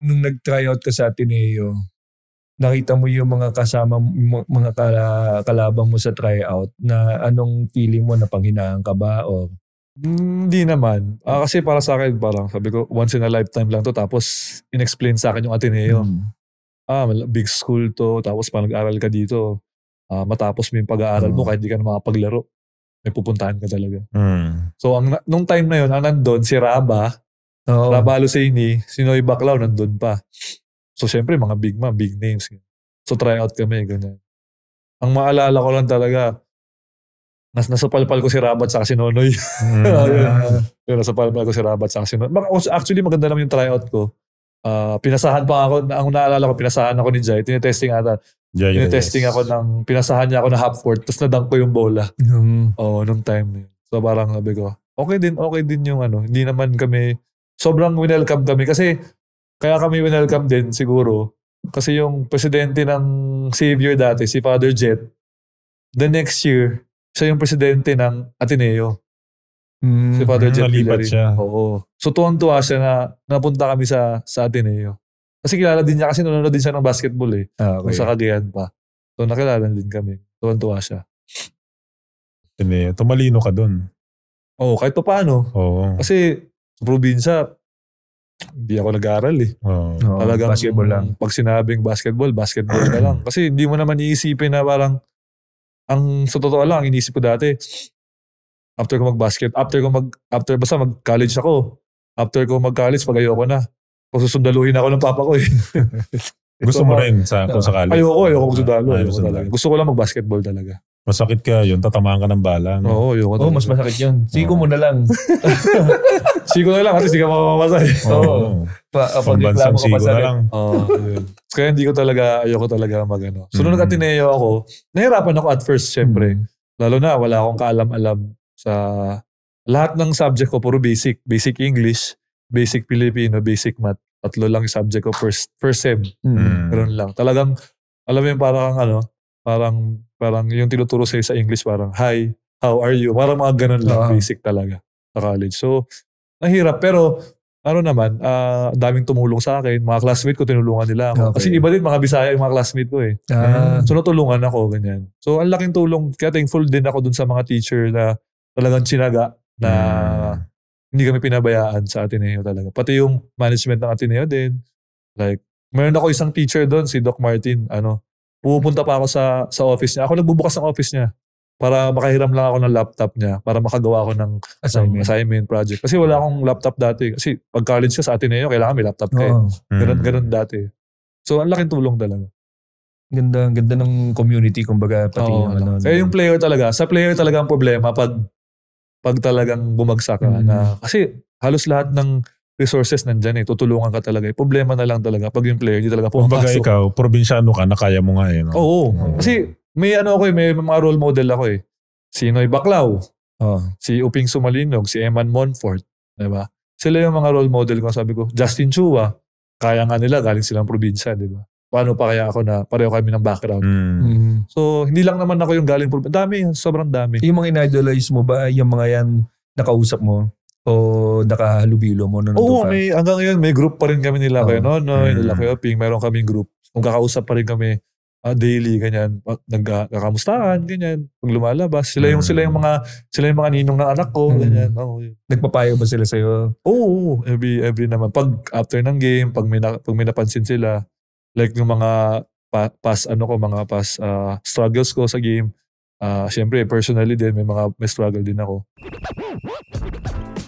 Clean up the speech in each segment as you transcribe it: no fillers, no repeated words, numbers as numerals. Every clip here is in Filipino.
nung nag-tryout ka sa Ateneo, nakita mo yung mga kasama, mga kalabang mo sa tryout na anong feeling mo, na panghinaan ka ba o? Hindi naman. Kasi para sa akin, parang sabi ko, once in a lifetime lang to. Tapos, in-explain sa akin yung Ateneo. Big school to. Tapos, pag nag-aral ka dito, matapos mo yung pag-aaral mo, kahit di ka na makapaglaro, may pupuntahan ka talaga. So, nung time na yun, ang nandun, si Raba Luceni, si Noy Baclao, nandun pa. So, syempre, mga big names. So, tryout kami, ganyan. Ang maalala ko lang talaga, nasapalpal ko si Rabat sa si Nonoy. Nasapalpal ko si Rabat sa si Nonoy. Actually, maganda naman yung tryout ko. Pinasahan pa ako, ang naalala ko, pinasahan ako ni Jai. Tinetesting ata. Tinetesting ako pinasahan niya ako na half court, tapos nadunk ko yung bola. Nung time na yun. So parang sabi ko, okay din yung hindi naman kami, sobrang winelcome kami. Kasi, kaya kami winelcome din siguro. Kasi yung presidente ng Xavier dati, si Father Jet, the next year, siya yung presidente ng Ateneo. Si Father Jet Hillary. Oo. So tuwang-tuwa siya na napunta kami sa Ateneo. Kasi kilala din niya, kasi nanonood din siya ng basketball Kung sa Cagayan pa. So nakilala din kami. Tuwang-tuwa siya. Ateneo. Tumalino ka dun. Oo, kahit pa paano. Kasi sa probinsya, hindi ako nag-aaral Talagang basketball lang. Pag sinabing basketball ka lang. Kasi hindi mo naman iisipin na parang, sa totoo lang, inisip ko dati, after basta mag-college ako, after ko mag-college, pag ayoko na, susundaluhin ako ng papa ko Gusto mo rin kung sakali? Ayoko magsundalo. Gusto ko lang mag-basketball talaga. Masakit ka yun, tatamaan ka ng bala. Oo, ayoko talaga. Mas masakit yun. Siko mo na lang. Siko na lang kasi hindi ka mamamasay. Pambansang siko na lang. Kaya ayoko talaga mag-ano. So nung nag-Ateneo ako, nahirapan ako at first, syempre. Lalo na, wala akong kaalam-alam sa lahat ng subject ko, puro basic. Basic English, basic Filipino, basic math. 3 lang yung subject ko first sem. Ganun lang. Talagang, alam mo yung parang yung tinuturo sa'yo sa English, parang, hi, how are you? Parang mga ganun lang, basic talaga sa college. So, nahirap. Pero, daming tumulong sa akin. Mga classmate ko, tinulungan nila ako. Kasi iba din, mga Bisaya yung mga classmate ko So, natulungan ako, ganyan. So, ang laking tulong. Kaya thankful din ako dun sa mga teacher na talagang tsinaga na hindi kami pinabayaan sa Ateneo talaga. Pati yung management ng Ateneo din. Like, meron ako isang teacher doon, si Doc Martin. Pupunta pa ako sa office niya. Ako nagbubukas ng office niya para makahiram lang ako ng laptop niya para makagawa ako ng assignment project. Kasi wala akong laptop dati. Kasi pag college ka sa Ateneo, kailangan may laptop ka Ganun dati. So, ang laking tulong talaga. Ganda ng community, kumbaga, pati yung Kaya yung player talaga, sa player talaga ang problema pag talagang bumagsak ka na. Kasi halos lahat ng resources nandyan tutulungan ka talaga. Problema na lang talaga pag yung player hindi talaga pumapasok. Kumbaga ikaw, probinsyano ka, na kaya mo nga No? Oo. Kasi may may mga role model ako Si Noy Baclao, si Uping Sumalinog, si Eman Monfort. Diba? Sila yung mga role model ko. Sabi ko, Justin Chua, kaya nga nila, galing silang probinsya. Diba? Paano pa kaya ako na pareho kami ng background? So, hindi lang naman ako yung galing probinsya. Dami, sobrang dami. Yung mga in-idolize mo ba, yung mga yan nakausap mo? O nakahalubilo mo? Oo, hanggang ngayon may group pa rin kami nila. Kaya nila Kuya Ping, meron kaming group. Kung kakausap pa rin kami daily, ganyan. Nagkakamustahan, ganyan. Pag lumalabas. Sila yung mga ninong ng anak ko, ganyan. Nagpapayo ba sila sa'yo? Oo, every naman. Pag after ng game, pag may napansin sila, like yung mga past struggles ko sa game, siyempre, personally din, may struggle din ako.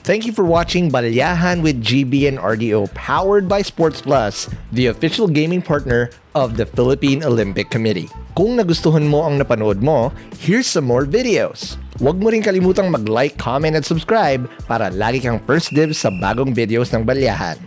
Thank you for watching Balyahan with GB and RDO, powered by Sports Plus, the official gaming partner of the Philippine Olympic Committee. Kung nagustuhan mo ang napanood mo, here's some more videos. Huwag mo rin kalimutang mag-like, comment at subscribe para lagi kang first dibs sa bagong videos ng Balyahan.